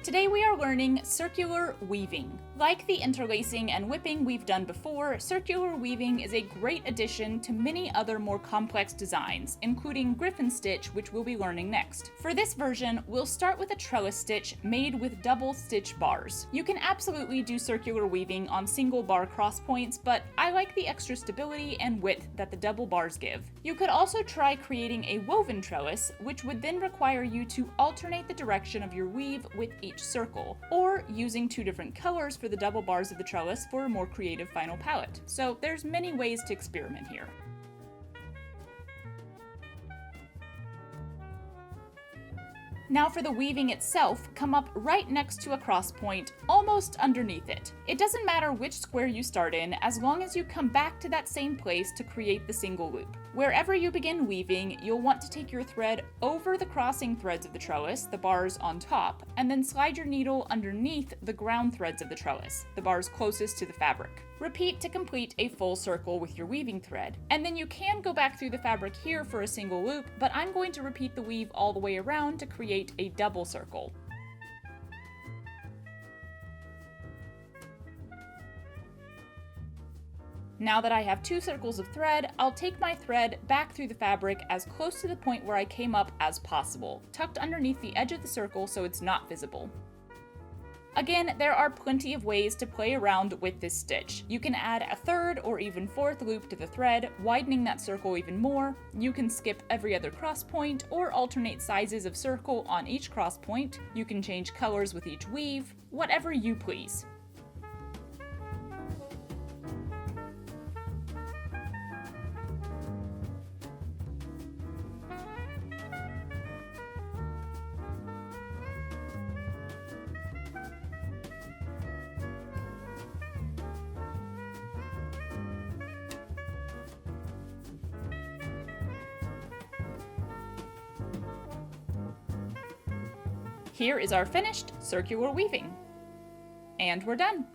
Today we are learning circular weaving. Like the interlacing and whipping we've done before, circular weaving is a great addition to many other more complex designs, including griffin stitch, which we'll be learning next. For this version, we'll start with a trellis stitch made with double stitch bars. You can absolutely do circular weaving on single bar cross points, but I like the extra stability and width that the double bars give. You could also try creating a woven trellis, which would then require you to alternate the direction of your weave with each circle, or using two different colors for the double bars of the trellis for a more creative final palette. So there's many ways to experiment here. Now for the weaving itself, come up right next to a cross point, almost underneath it. It doesn't matter which square you start in, as long as you come back to that same place to create the single loop. Wherever you begin weaving, you'll want to take your thread over the crossing threads of the trellis, the bars on top, and then slide your needle underneath the ground threads of the trellis, the bars closest to the fabric. Repeat to complete a full circle with your weaving thread, and then you can go back through the fabric here for a single loop, but I'm going to repeat the weave all the way around to create a double circle. Now that I have two circles of thread, I'll take my thread back through the fabric as close to the point where I came up as possible, tucked underneath the edge of the circle so it's not visible. Again, there are plenty of ways to play around with this stitch. You can add a third or even fourth loop to the thread, widening that circle even more. You can skip every other cross point or alternate sizes of circle on each cross point. You can change colors with each weave, whatever you please. Here is our finished circular weaving. And we're done.